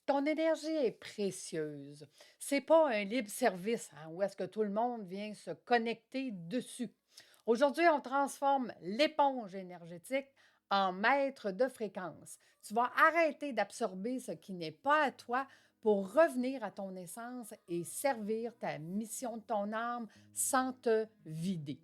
Ton énergie est précieuse. C'est pas un libre service, où est-ce que tout le monde vient se connecter dessus. Aujourd'hui, on transforme l'éponge énergétique en maître de fréquence. Tu vas arrêter d'absorber ce qui n'est pas à toi pour revenir à ton essence et servir ta mission de ton âme sans te vider.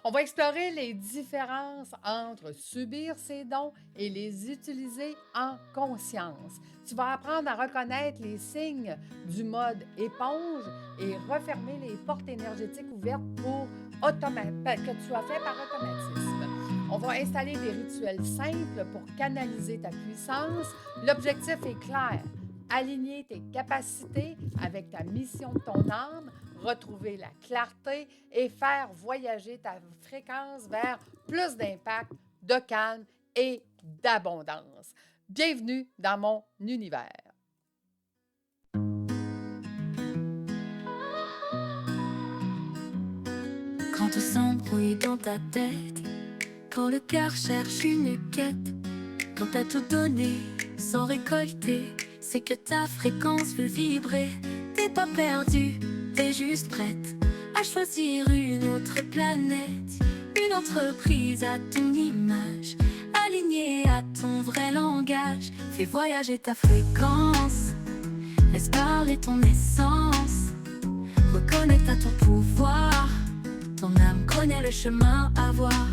On va explorer les différences entre subir ces dons et les utiliser en conscience. Tu vas apprendre à reconnaître les signes du mode éponge et refermer les portes énergétiques ouvertes que tu as fait par automatisme. On va installer des rituels simples pour canaliser ta puissance. L'objectif est clair. Aligner tes capacités avec ta mission de ton âme, retrouver la clarté et faire voyager ta fréquence vers plus d'impact, de calme et d'abondance. Bienvenue dans mon univers. Quand tout s'embrouille dans ta tête, quand le cœur cherche une quête, quand t'as tout donné sans récolter, c'est que ta fréquence veut vibrer. T'es pas perdu, t'es juste prête à choisir une autre planète, une entreprise à ton image, alignée à ton vrai langage. Fais voyager ta fréquence, laisse parler ton essence, reconnecte à ton pouvoir. Ton âme connaît le chemin à voir.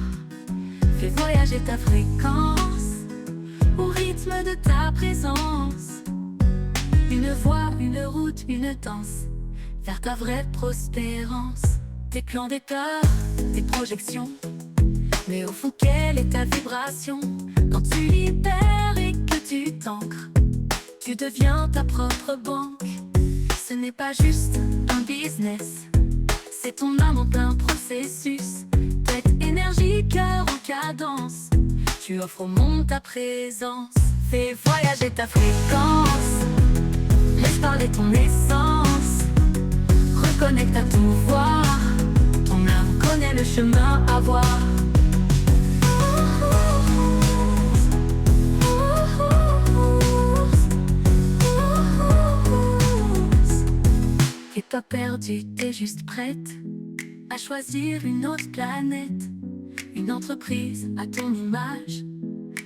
Fais voyager ta fréquence au rythme de ta présence. Une voix, une route, une danse vers ta vraie prospérance. Tes plans, des peurs, tes projections, mais au fond, quelle est ta vibration? Quand tu libères et que tu t'ancres, tu deviens ta propre banque. Ce n'est pas juste un business, c'est ton âme en plein processus. Tête, énergie, cœur en cadence, tu offres au monde ta présence. Fais voyager ta fréquence, laisse parler ton essence, reconnecte à ton voir. Ton âme connaît le chemin à voir. T'es pas perdu, t'es juste prête à choisir une autre planète, une entreprise à ton image,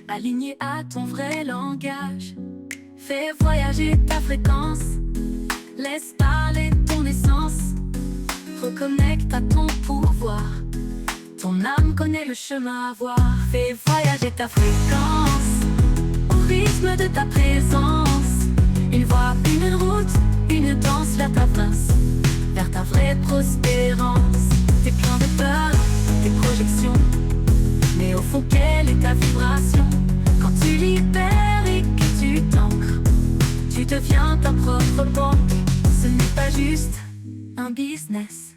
alignée à ton vrai langage. Fais voyager ta fréquence, laisse parler ton essence, reconnecte à ton pouvoir. Ton âme connaît le chemin à voir. Fais voyager ta fréquence au rythme de ta présence. Une voix, une route, une danse vers ta place, vers ta vraie prospérance. Tes plans de peur, tes projections, mais au fond, quelle est ta vibration? Quand tu libères et que tu t'ancres, tu deviens ta propre banque. Ce n'est pas juste un business,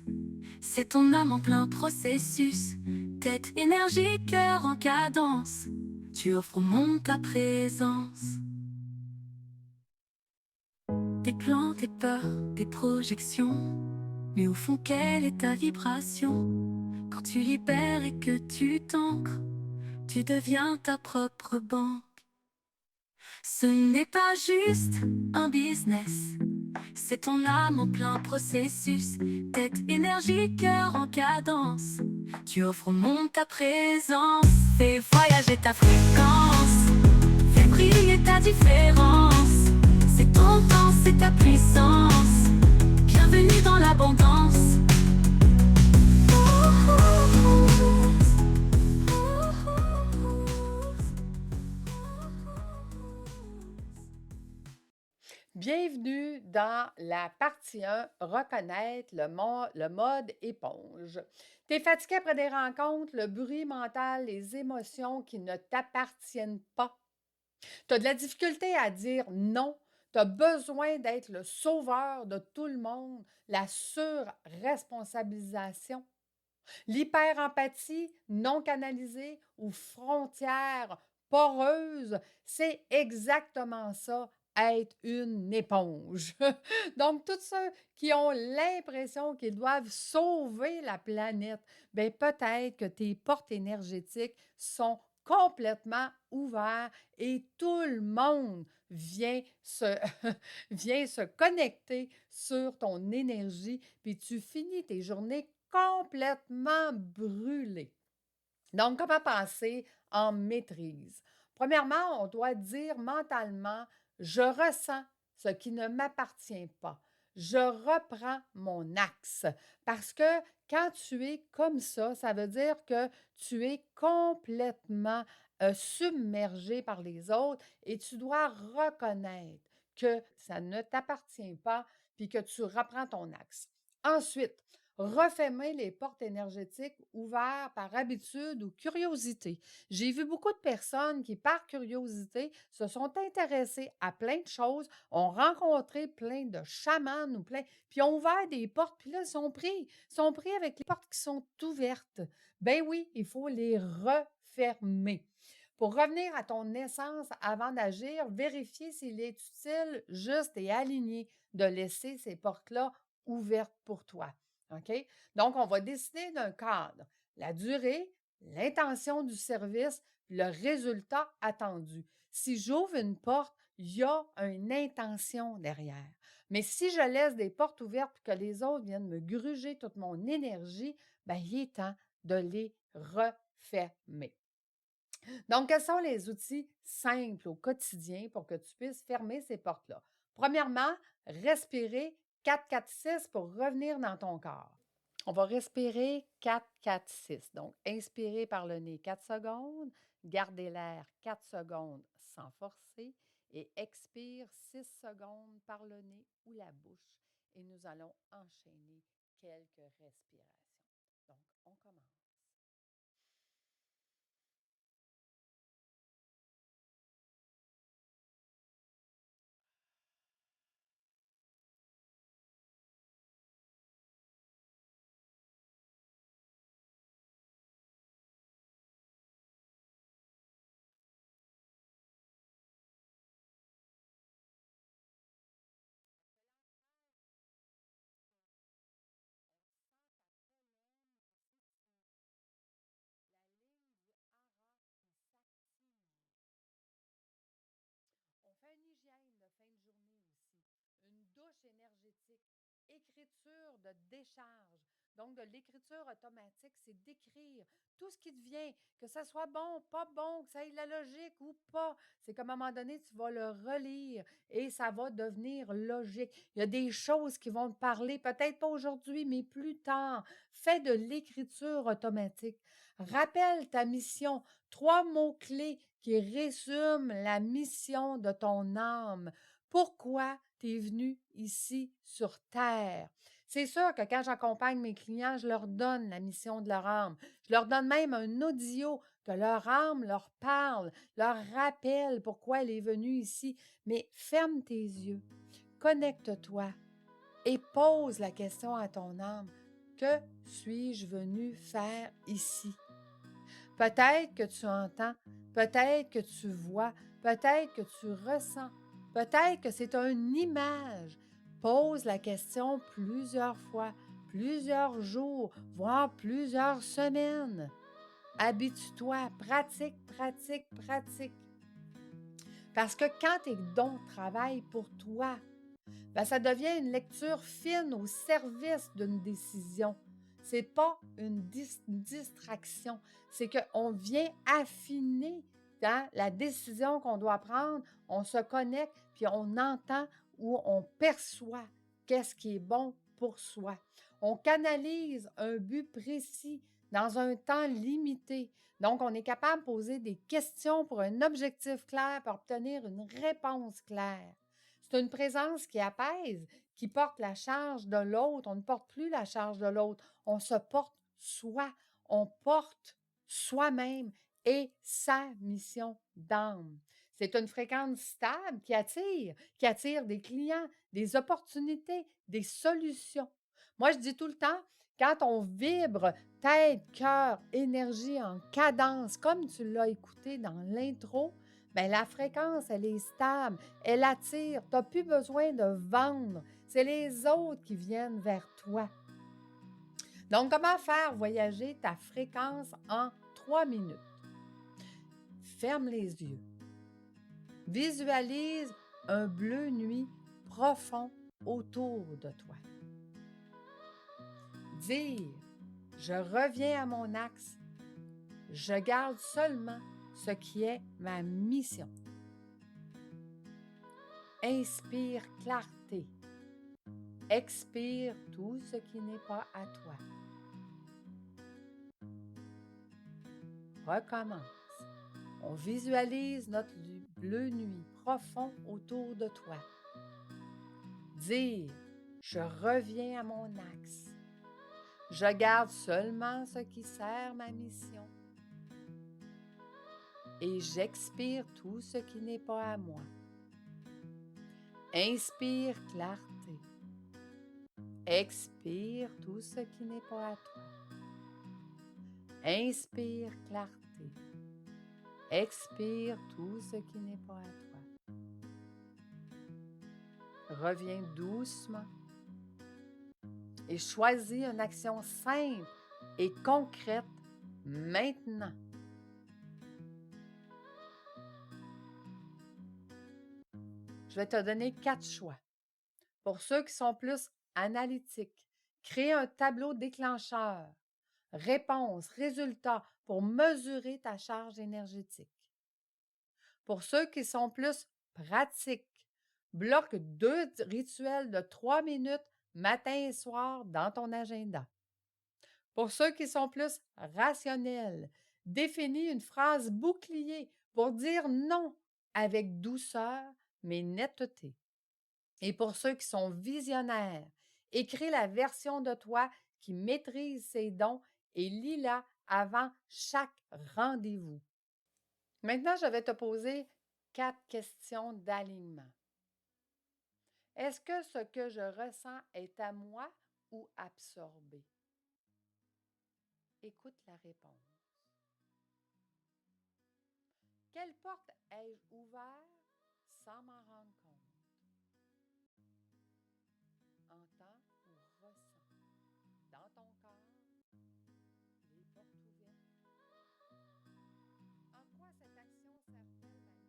c'est ton âme en plein processus. Tête, énergie, cœur en cadence, tu offres au monde ta présence. Tes plans, tes peurs, tes projections, mais au fond, quelle est ta vibration? Quand tu libères et que tu t'ancres, tu deviens ta propre banque. Ce n'est pas juste un business, c'est ton âme en plein processus. Tête, énergie, cœur en cadence, tu offres au monde ta présence. Fais voyager ta fréquence, fais briller ta différence. C'est ton temps, c'est ta puissance. Bienvenue dans l'abondance. Bienvenue dans la partie 1, reconnaître le mode éponge. Tu es fatigué après des rencontres, le bruit mental, les émotions qui ne t'appartiennent pas. Tu as de la difficulté à dire non. Tu as besoin d'être le sauveur de tout le monde, la surresponsabilisation. L'hyperempathie non canalisée ou frontière poreuse, c'est exactement ça, être une éponge. Donc, tous ceux qui ont l'impression qu'ils doivent sauver la planète, bien peut-être que tes portes énergétiques sont complètement ouvert et tout le monde vient se, vient se connecter sur ton énergie, puis tu finis tes journées complètement brûlées. Donc, comment penser en maîtrise? Premièrement, on doit dire mentalement, je ressens ce qui ne m'appartient pas. Je reprends mon axe. Parce que quand tu es comme ça veut dire que tu es complètement submergé par les autres et tu dois reconnaître que ça ne t'appartient pas puis que tu reprends ton axe. Ensuite, refermer les portes énergétiques ouvertes par habitude ou curiosité. J'ai vu beaucoup de personnes qui, par curiosité, se sont intéressées à plein de choses, ont rencontré plein de chamans ou plein, puis ont ouvert des portes, puis là, ils sont pris avec les portes qui sont ouvertes. Ben oui, il faut les refermer. Pour revenir à ton essence avant d'agir, vérifier s'il est utile, juste et aligné de laisser ces portes-là ouvertes pour toi. OK? Donc, on va décider d'un cadre, la durée, l'intention du service, le résultat attendu. Si j'ouvre une porte, il y a une intention derrière. Mais si je laisse des portes ouvertes et que les autres viennent me gruger toute mon énergie, ben, il est temps de les refermer. Donc, quels sont les outils simples au quotidien pour que tu puisses fermer ces portes-là? Premièrement, respirer 4-4-6 pour revenir dans ton corps. On va respirer 4-4-6. Donc, inspirer par le nez 4 secondes, garder l'air 4 secondes sans forcer et expire 6 secondes par le nez ou la bouche. Et nous allons enchaîner quelques respirations. Donc, on commence. On fait une hygiène de fin de journée aussi, une douche énergétique, écriture de décharge. Donc, de l'écriture automatique, c'est d'écrire tout ce qui te vient, que ça soit bon, pas bon, que ça ait la logique ou pas. C'est qu'à un moment donné, tu vas le relire et ça va devenir logique. Il y a des choses qui vont te parler, peut-être pas aujourd'hui, mais plus tard. Fais de l'écriture automatique. Rappelle ta mission. 3 mots-clés qui résument la mission de ton âme. Pourquoi tu es venu ici sur Terre? C'est sûr que quand j'accompagne mes clients, je leur donne la mission de leur âme. Je leur donne même un audio que leur âme leur parle, leur rappelle pourquoi elle est venue ici. Mais ferme tes yeux, connecte-toi et pose la question à ton âme. Que suis-je venu faire ici? Peut-être que tu entends, peut-être que tu vois, peut-être que tu ressens, peut-être que c'est une image. Pose la question plusieurs fois, plusieurs jours, voire plusieurs semaines. Habitue-toi, pratique, pratique, pratique. Parce que quand tes dons travaillent pour toi, ben, ça devient une lecture fine au service d'une décision. Ce n'est pas une distraction. C'est qu'on vient affiner la décision qu'on doit prendre. On se connecte, puis on entend ou on perçoit qu'est-ce qui est bon pour soi. On canalise un but précis dans un temps limité. Donc, on est capable de poser des questions pour un objectif clair, pour obtenir une réponse claire. C'est une présence qui apaise, qui porte la charge de l'autre. On ne porte plus la charge de l'autre. On se porte soi. On porte soi-même et sa mission d'âme. C'est une fréquence stable qui attire des clients, des opportunités, des solutions. Moi, je dis tout le temps, quand on vibre tête, cœur, énergie en cadence, comme tu l'as écouté dans l'intro, bien, la fréquence, elle est stable, elle attire. Tu n'as plus besoin de vendre. C'est les autres qui viennent vers toi. Donc, comment faire voyager ta fréquence en 3 minutes? ferme les yeux. Visualise un bleu nuit profond autour de toi. Dire, je reviens à mon axe. Je garde seulement ce qui est ma mission. Inspire clarté. Expire tout ce qui n'est pas à toi. Recommence. On visualise notre bleu nuit profond autour de toi. Dire, je reviens à mon axe. Je garde seulement ce qui sert ma mission. Et j'expire tout ce qui n'est pas à moi. Inspire clarté. Expire tout ce qui n'est pas à toi. Inspire clarté. Expire tout ce qui n'est pas à toi. Reviens doucement et choisis une action simple et concrète maintenant. Je vais te donner 4 choix. Pour ceux qui sont plus analytiques, crée un tableau déclencheur, réponse, résultat pour mesurer ta charge énergétique. Pour ceux qui sont plus pratiques, bloque 2 rituels de 3 minutes matin et soir dans ton agenda. Pour ceux qui sont plus rationnels, définis une phrase bouclier pour dire non avec douceur mais netteté. Et pour ceux qui sont visionnaires, écris la version de toi qui maîtrise ses dons et lis-la avant chaque rendez-vous. Maintenant, je vais te poser 4 questions d'alignement. Est-ce que ce que je ressens est à moi ou absorbé? Écoute la réponse. Quelle porte ai-je ouverte sans m'en rendre compte? Entends ou ressens dans ton corps les portes ouvertes. En quoi cette action sert-elle ma mission?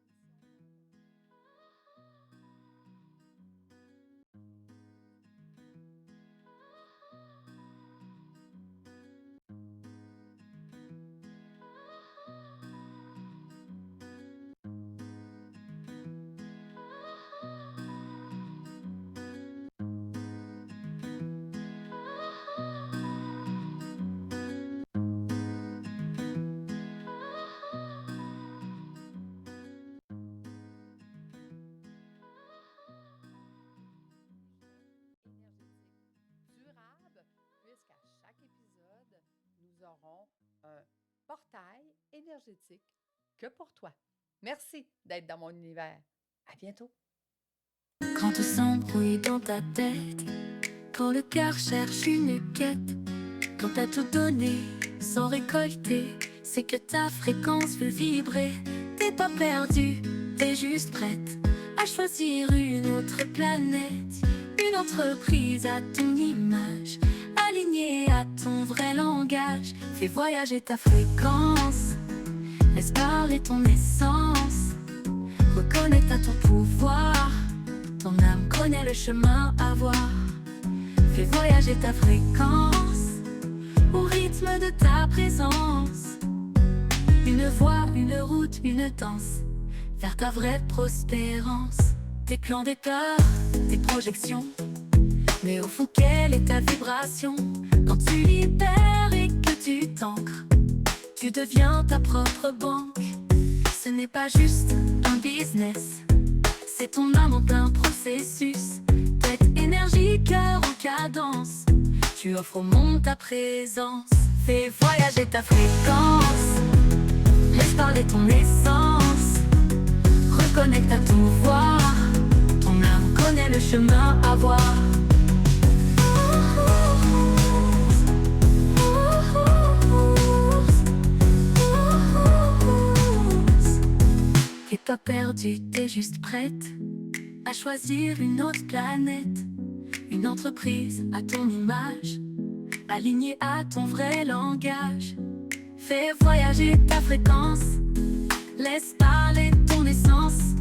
Énergétique durable, puisqu'à chaque épisode, nous aurons un portail énergétique que pour toi. Merci d'être dans mon univers. À bientôt. Quand tout s'embrouille dans ta tête, quand le cœur cherche une quête, quand t'as tout donné sans récolter, c'est que ta fréquence veut vibrer. T'es pas perdu, t'es juste prête à choisir une autre planète, une entreprise à ton image, alignée à ton vrai langage. Fais voyager ta fréquence, laisse parler ton essence, reconnecte à ton pouvoir. Ton âme connaît le chemin à voir. Fais voyager ta fréquence au rythme de ta présence. Une voix, une route, une danse vers ta vraie prospérance. Tes plans, des peurs, tes projections, mais au fond, quelle est ta vibration? Quand tu libères et que tu t'ancres, tu deviens ta propre banque. Ce n'est pas juste un business, c'est ton âme en plein processus. Tête, énergie, cœur en cadence, tu offres au monde ta présence. Fais voyager ta fréquence, laisse parler ton essence, reconnecte à tout voir. Ton âme connaît le chemin à voir. T'es pas perdu, t'es juste prête à choisir une autre planète, une entreprise à ton image, alignée à ton vrai langage. Fais voyager ta fréquence, Laisse parler ton essence,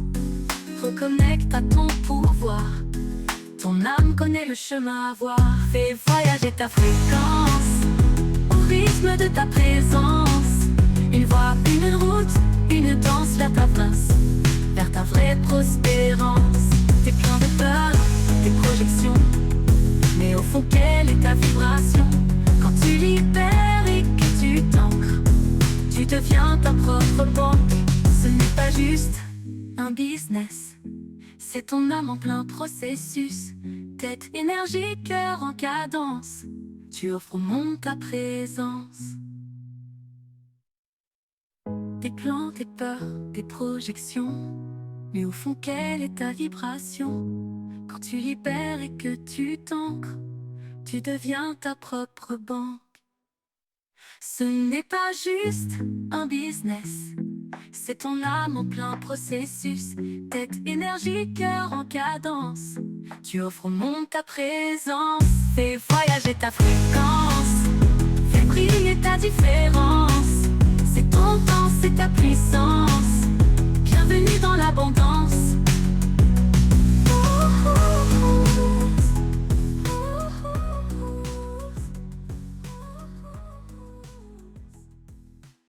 reconnecte à ton pouvoir. Ton âme connaît le chemin à voir. Fais voyager ta fréquence au rythme de ta présence. Une voie, une route, une danse vers ta place, vers ta vraie prospérance. T'es plein de peur, tes projections, mais au fond quelle est ta vibration? Quand tu libères et que tu t'ancres, tu deviens ta propre banque. Ce n'est pas juste un business, c'est ton âme en plein processus. Tête, énergie, cœur en cadence, tu offres au monde ta présence. Tes plans, tes peurs, tes projections, mais au fond quelle est ta vibration? Quand tu libères et que tu t'ancres, tu deviens ta propre banque. Ce n'est pas juste un business, c'est ton âme en plein processus. Tête, énergie, cœur en cadence, tu offres au monde ta présence. Fais voyager ta fréquence, fais briller ta différence. C'est ton temps, c'est ta puissance.